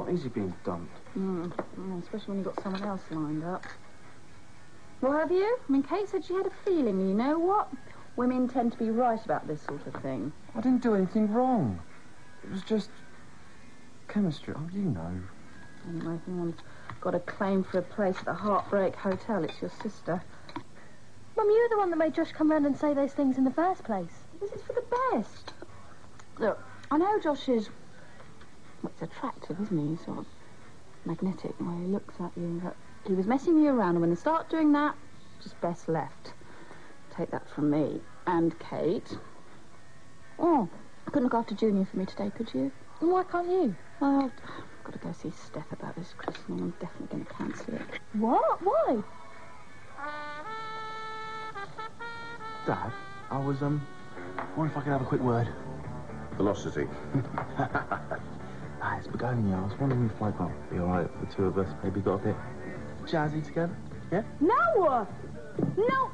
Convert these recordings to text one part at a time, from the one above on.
not easy being dumped. Especially when you've got someone else lined up. Well, have you? I mean, Kate said she had a feeling, and you know what? Women tend to be right about this sort of thing. I didn't do anything wrong. It was just... chemistry. Oh, you know. Anyway, if anyone's got a claim for a place at the Heartbreak Hotel, it's your sister. Mum, you were the one that made Josh come round and say those things in the first place. This is for the best. Look, I know Josh is... Well, it's attractive, isn't he? He's sort of magnetic the way he looks at you. But he was messing you around, and when they start doing that, just best left. Take that from me. And Kate. Oh, couldn't look after Junior for me today, could you? Why can't you? Well, I've got to go see Steph about this christening. I'm definitely going to cancel it. What? Why? Dad, I was, wondering if I could have a quick word. Velocity. It's Begonia. I was wondering if, like, be all right if the two of us maybe got a bit jazzy together, yeah? No!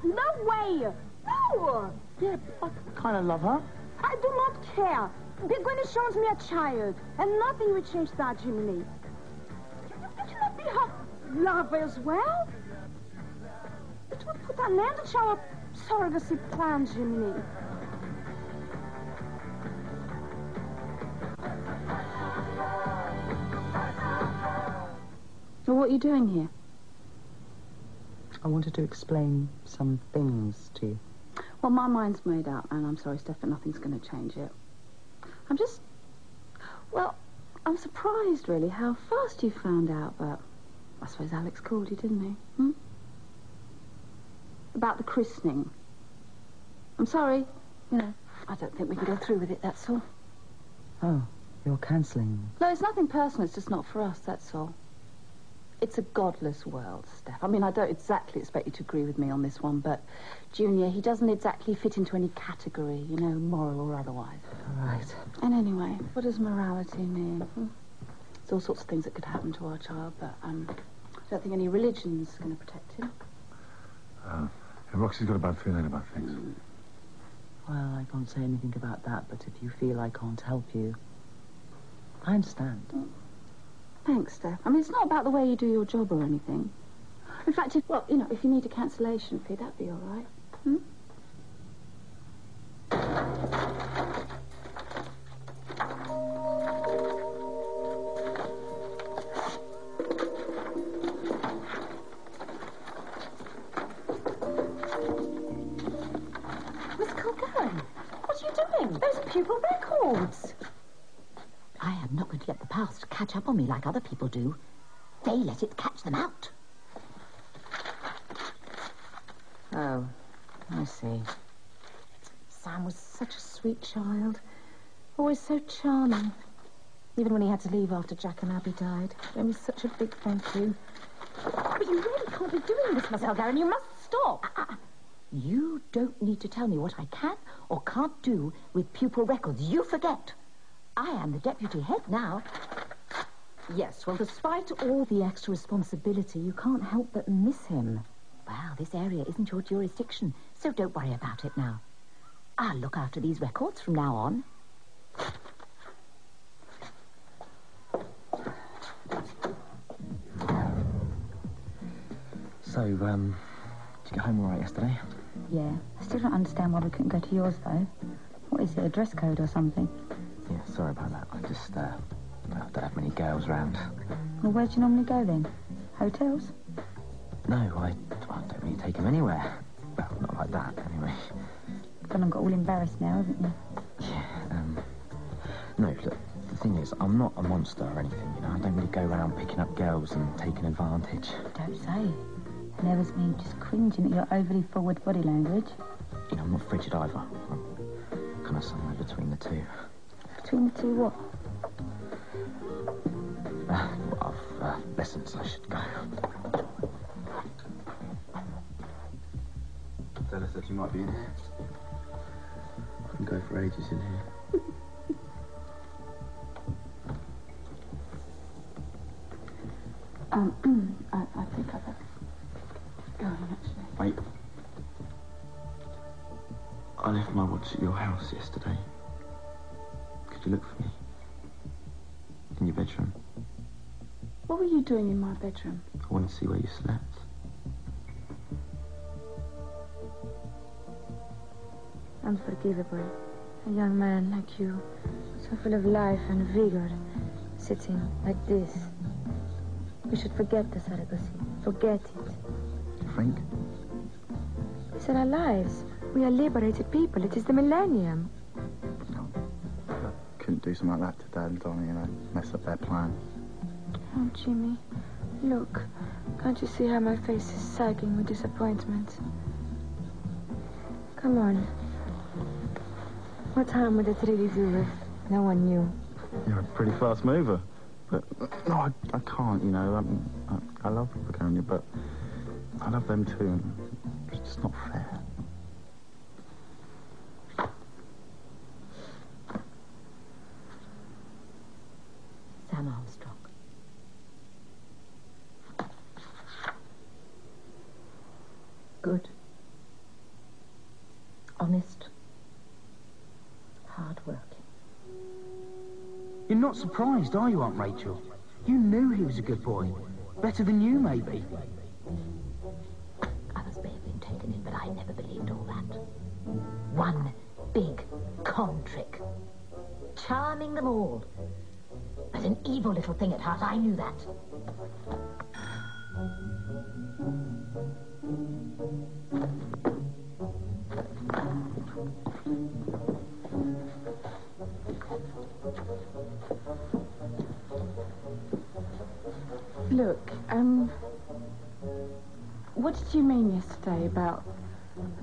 No way! No! Yeah, I kind of love her. I do not care. Begonia shows me a child, and nothing will change that, Jiminy. You cannot be her lover as well. It would put an end to our surrogacy plan, Jiminy. So what are you doing here? I wanted to explain some things to you. Well, my mind's made up, and I'm sorry, Steph, but nothing's going to change it. I'm just... Well, I'm surprised, really, how fast you found out, but I suppose Alex called you, didn't he? Hmm? About the christening. I'm sorry, you know, I don't think we can go through with it, that's all. Oh, you're cancelling. No, it's nothing personal, it's just not for us, that's all. It's a godless world, Steph. I mean, I don't exactly expect you to agree with me on this one, but Junior, he doesn't exactly fit into any category, you know, moral or otherwise. Right. And anyway, what does morality mean? There's all sorts of things that could happen to our child, but I don't think any religion's going to protect him. Roxy's got a bad feeling about things. Well, I can't say anything about that, but if you feel I can't help you, I understand. Thanks, Steph. I mean, it's not about the way you do your job or anything. In fact, if you need a cancellation fee, that'd be all right. Hmm? Miss Culgaran, what are you doing? Those are pupil records. I am not going to let the past catch up on me like other people do. They let it catch them out. Oh, I see. Sam was such a sweet child. Always so charming. Even when he had to leave after Jack and Abby died. Gave me such a big thank you. But you really can't be doing this, Miss Culgaran. You must stop. You don't need to tell me what I can or can't do with pupil records. You forget. I am the deputy head now. Yes, well, despite all the extra responsibility, you can't help but miss him. Well, this area isn't your jurisdiction, so don't worry about it now. I'll look after these records from now on. So, did you get home all right yesterday? Yeah. I still don't understand why we couldn't go to yours, though. What is it, a dress code or something? Yeah, sorry about that. I just, I don't have many girls round. Well, where do you normally go, then? Hotels? No, I don't really take them anywhere. Well, not like that, anyway. Then I've got all embarrassed now, haven't you? Yeah, no, look, the thing is, I'm not a monster or anything, you know. I don't really go around picking up girls and taking advantage. Don't say. It nerves me just cringing at your overly forward body language. You know, I'm not frigid either. I'm kind of somewhere between the two. Between the two what? I've lessons, I should go. Stella said you might be in here. I can go for ages in here. I think I better go on, actually. Wait. I left my watch at your house yesterday. Could you look for me? In your bedroom? What were you doing in my bedroom? I want to see where you slept. Unforgivable. A young man like you, so full of life and vigor, sitting like this. We should forget the surrogacy. Forget it. Frank? These are our lives. We are liberated people. It is the millennium. I couldn't do something like that to Dad and Donnie, you know, mess up their plan. Oh, Jimmy, look. Can't you see how my face is sagging with disappointment? Come on. What harm would it really do if no one knew? You're a pretty fast mover. But, no, I can't, you know. I love Laconia, but I love them too, and it's just not fair. Sam Armstrong. Good. Honest. Hard-working. You're not surprised, are you, Aunt Rachel? You knew he was a good boy. Better than you, maybe. Others may have been taken in, but I never believed all that. One big con trick. Charming them all. But an evil little thing at heart, I knew that. Look, what did you mean yesterday about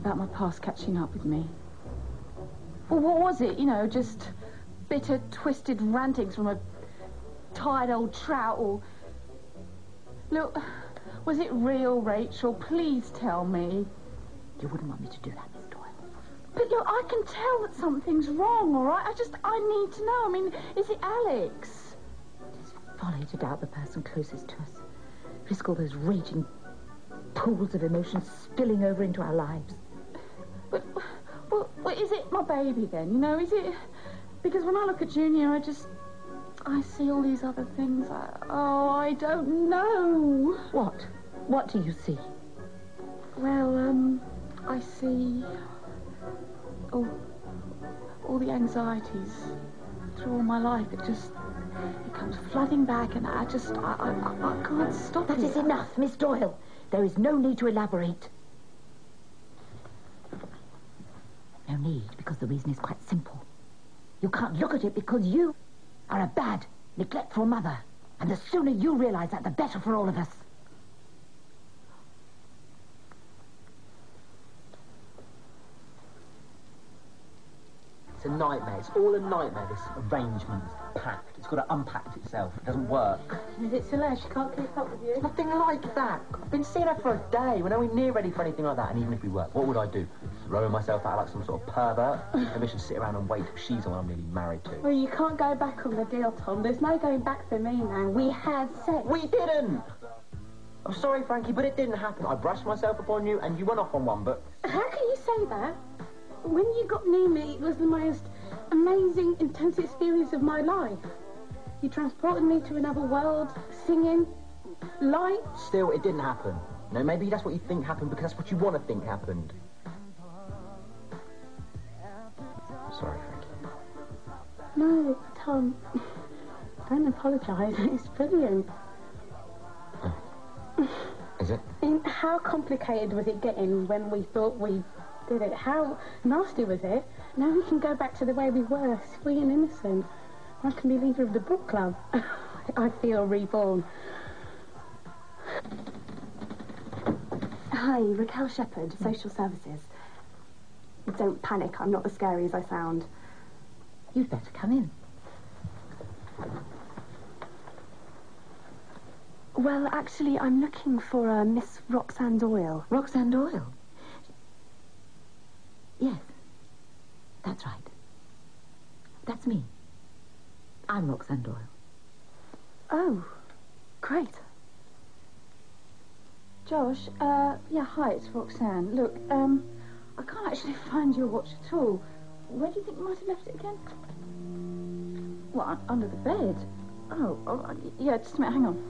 my past catching up with me? Well, what was it? You know, just bitter, twisted rantings from a tired old trout, or... Look, was it real, Rachel? Please tell me. You wouldn't want me to do that, Miss Doyle. But look, I can tell that something's wrong, all right? I need to know. I mean, is it Alex? It is folly to doubt the person closest to us. Risk all those raging pools of emotion spilling over into our lives. But, well, is it my baby then? You know, is it... Because when I look at Junior, I see all these other things. I don't know. What? What do you see? Well, I see all the anxieties through all my life. It comes flooding back, and I can't stop it. That is enough, Miss Doyle. There is no need to elaborate. No need, because the reason is quite simple. You can't look at it because you are a bad, neglectful mother. And the sooner you realize that, the better for all of us. It's a nightmare. It's all a nightmare, this arrangement. It's packed. It's got to unpack itself. It doesn't work. Is it Celeste? She can't keep up with you? Nothing like that. I've been seeing her for a day. We're nowhere near ready for anything like that. And even if we were, what would I do? Throw myself out like some sort of pervert? Maybe I should sit around and wait till she's the one I'm really married to. Well, you can't go back on the deal, Tom. There's no going back for me now. We had sex. We didn't! I'm sorry, Frankie, but it didn't happen. I brushed myself upon you and you went off on one, but... How can you say that? When you got near me, it was the most amazing, intense experience of my life. You transported me to another world, singing, light. Still, it didn't happen. No, maybe that's what you think happened because that's what you want to think happened. Sorry, Frankie. No, Tom, don't apologise. It's brilliant. Is it? How complicated was it getting when we thought we did it? How nasty was it? Now we can go back to the way we were, free and innocent. I can be leader of the book club. I feel reborn. Hi, Raquel Shepherd, Social Services. Don't panic, I'm not as scary as I sound. You'd better come in. Well, actually, I'm looking for Miss Roxanne Doyle. Roxanne Doyle? Yes, that's right. That's me. I'm Roxanne Doyle. Oh, great. Josh, yeah, hi, it's Roxanne. Look, I can't actually find your watch at all. Where do you think you might have left it again? What, under the bed? Oh, yeah, just a minute, hang on.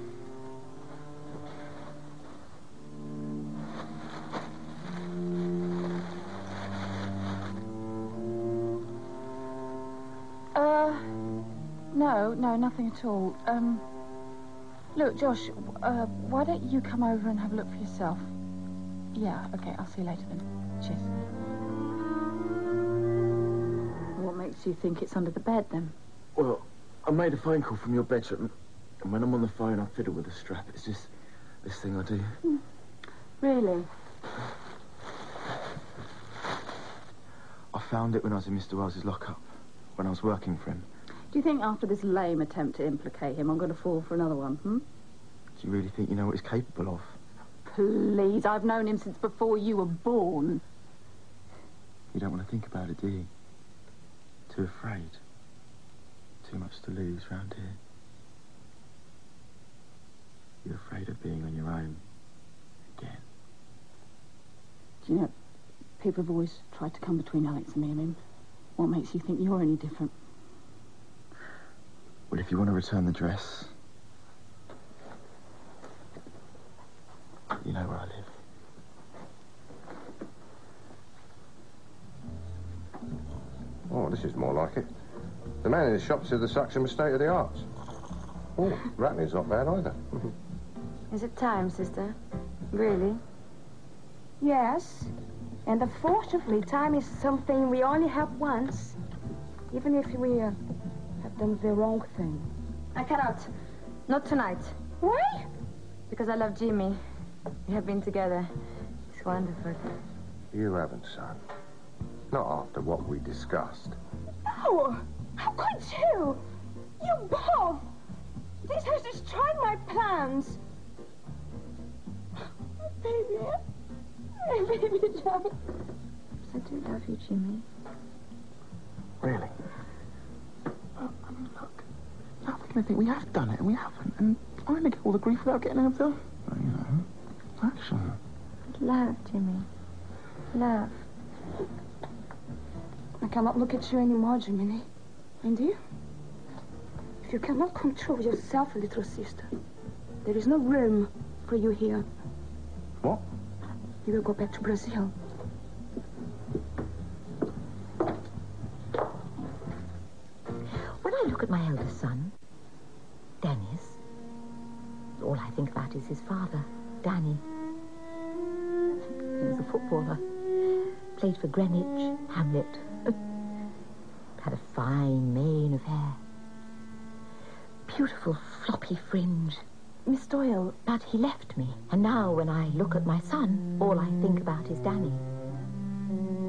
nothing at all. Look, Josh, why don't you come over and have a look for yourself? Yeah, okay, I'll see you later then. Cheers. What makes you think it's under the bed, then? Well, I made a phone call from your bedroom, and when I'm on the phone, I fiddle with the strap. It's just this thing I do. Really? I found it when I was in Mr. Wells's lockup, when I was working for him. Do you think after this lame attempt to implicate him, I'm going to fall for another one, Do you really think you know what he's capable of? Please, I've known him since before you were born. You don't want to think about it, do you? Too afraid? Too much to lose round here? You're afraid of being on your own again? Do you know, people have always tried to come between Alex and me and him. What makes you think you're any different? Well, if you want to return the dress, you know where I live. Oh, this is more like it. The man in the shop said the suction was state of the arts. Oh, rattling's not bad either. Is it time, sister? Really? Yes. And unfortunately, time is something we only have once. Even if we have done the wrong thing. I cannot. Not tonight. Why? Because I love Jimmy. We have been together. It's wonderful. You haven't, son. Not after what we discussed. No! How could you? You both! This has destroyed my plans. My baby. My baby Johnny. I do love you, Jimmy. Really? Well, I mean, look. Now they're going to think we have done it and we haven't. And I'm going to get all the grief without getting out there. Well, you know, action. Love, Jimmy. Love. I cannot look at you anymore, Jiminy. And you? If you cannot control yourself, little sister, there is no room for you here. What? You will go back to Brazil. When I look at my eldest son, Dennis, all I think about is his father, Danny. He was a footballer. Played for Greenwich, Hamlet. Had a fine mane of hair. Beautiful floppy fringe. Miss Doyle. But he left me. And now when I look at my son, all I think about is Danny.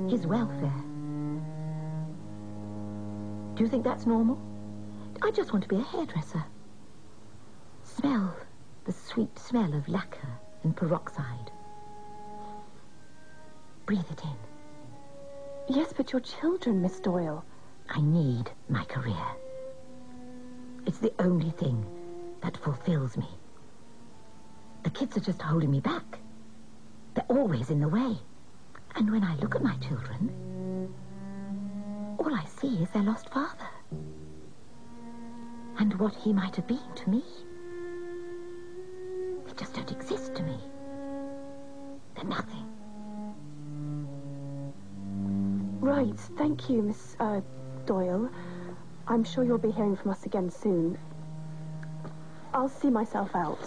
His welfare. Do you think that's normal? I just want to be a hairdresser. Smell the sweet smell of lacquer and peroxide. Breathe it in. Yes, but your children, Miss Doyle. I need my career. It's the only thing that fulfills me. The kids are just holding me back. They're always in the way. And when I look at my children, all I see is their lost father. And what he might have been to me. They just don't exist to me. They're nothing. Right, thank you, Miss Doyle. I'm sure you'll be hearing from us again soon. I'll see myself out.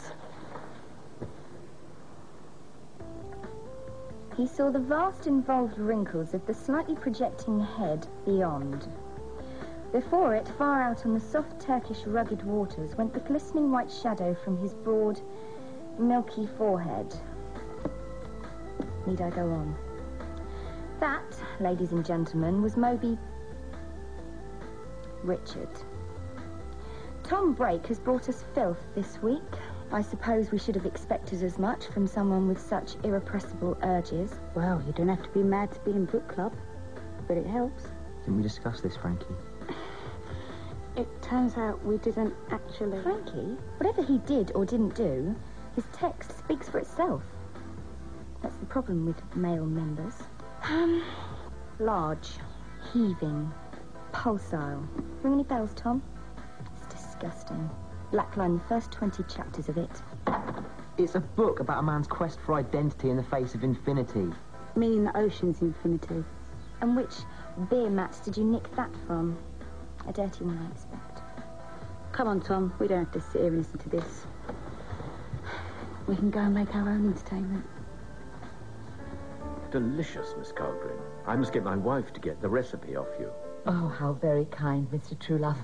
He saw the vast involved wrinkles of the slightly projecting head beyond. Before it, far out on the soft Turkish rugged waters, went the glistening white shadow from his broad, milky forehead. Need I go on? That, ladies and gentlemen, was Moby Richard. Tom Brake has brought us filth this week. I suppose we should have expected as much from someone with such irrepressible urges. Well, you don't have to be mad to be in book club, but it helps. Didn't we discuss this, Frankie? It turns out we didn't actually... Frankie, whatever he did or didn't do, his text speaks for itself. That's the problem with male members. Large, heaving, pulsile. Ring any bells, Tom? It's disgusting. Blackline the first 20 chapters of it. It's a book about a man's quest for identity in the face of infinity. Meaning the ocean's infinity. And which beer mats did you nick that from? A dirty one, I expect. Come on, Tom. We don't have to sit here and listen to this. We can go and make our own entertainment. Delicious, Miss Carlgren. I must get my wife to get the recipe off you. Oh, how very kind, Mr. Truelove.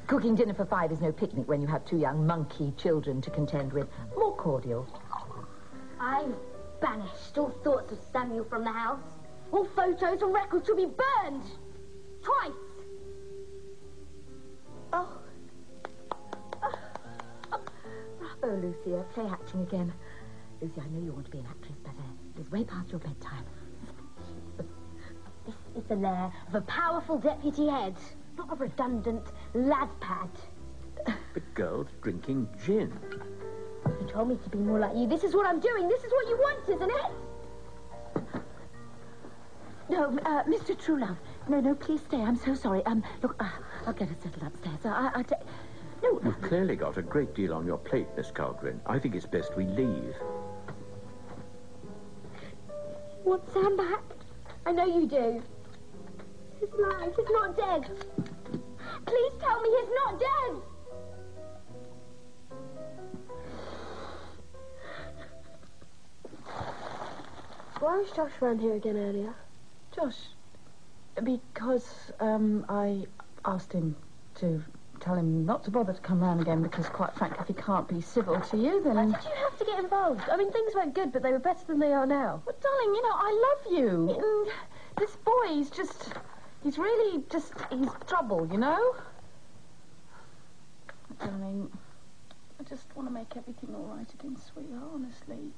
Cooking dinner for 5 is no picnic when you have 2 young monkey children to contend with. More cordial. I've banished all thoughts of Samuel from the house. All photos and records will be burned. Twice. Oh. Bravo, Lucia. Play acting again. Lucy, I know you want to be an actress, but it's way past your bedtime. This is the lair of a powerful deputy head, not a redundant lad pad. The girl's drinking gin. You told me to be more like you. This is what I'm doing. This is what you want, isn't it? No, Mr. Truelove. No, please stay. I'm so sorry. Look, I'll get her settled upstairs. No. You've clearly got a great deal on your plate, Miss Carlgren. I think it's best we leave. You want Sam back? I know you do. He's alive. He's not dead. Please tell me he's not dead. Why was Josh around here again earlier? Josh? Because, I asked him to tell him not to bother to come round again because, quite frankly, if he can't be civil to you, then... Why did you have to get involved? I mean, things weren't good, but they were better than they are now. But, darling, you know, I love you. And this boy, he's really just... He's trouble, you know? Darling, I just want to make everything all right again, sweetheart, honestly.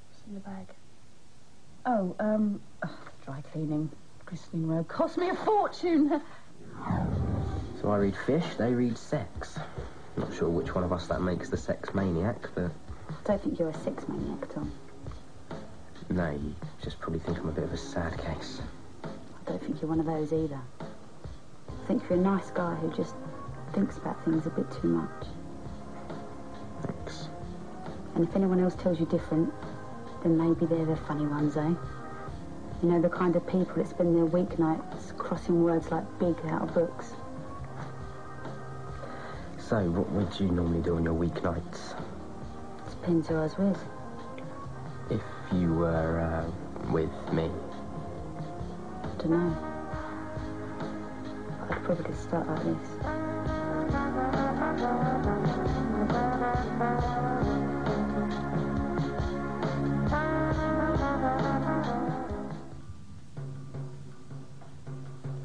What's in the bag? Oh, dry cleaning. Christening robe. Cost me a fortune. So I read fish, they read sex. Not sure which one of us that makes the sex maniac, but... I don't think you're a sex maniac, Tom. No, you just probably think I'm a bit of a sad case. I don't think you're one of those either. I think you're a nice guy who just thinks about things a bit too much. Thanks. And if anyone else tells you different, then maybe they're the funny ones, eh? You know, the kind of people that spend their weeknights crossing words like big out of books. So, what would you normally do on your weeknights? Depends who I was with. If you were, with me? I don't know. I'd probably just start like this.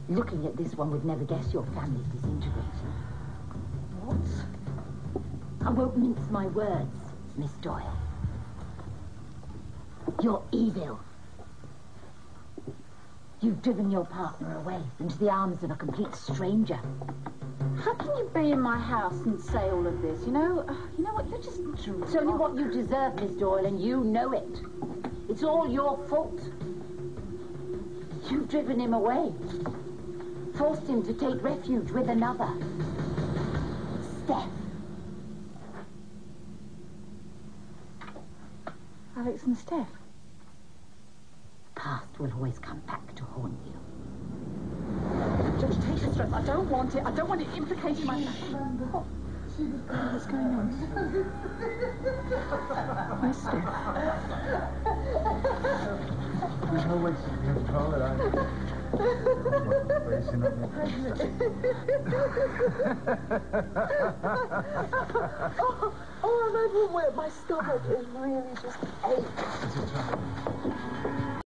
Looking at this, one would never guess your family's disintegrating. What? I won't mince my words, Miss Doyle. You're evil. You've driven your partner away into the arms of a complete stranger. How can you be in my house and say all of this? You know what? You're just... It's only what you deserve, Miss Doyle, and you know it. It's all your fault. You've driven him away. Forced him to take refuge with another. Steph. Alex and Steph. The past will always come back to haunt you. Josh, take the stress. I don't want it. I don't want it implicating my... What's going on? Where's Steph? There's no way to control it, I'm overwhelmed. My stomach is really just aches.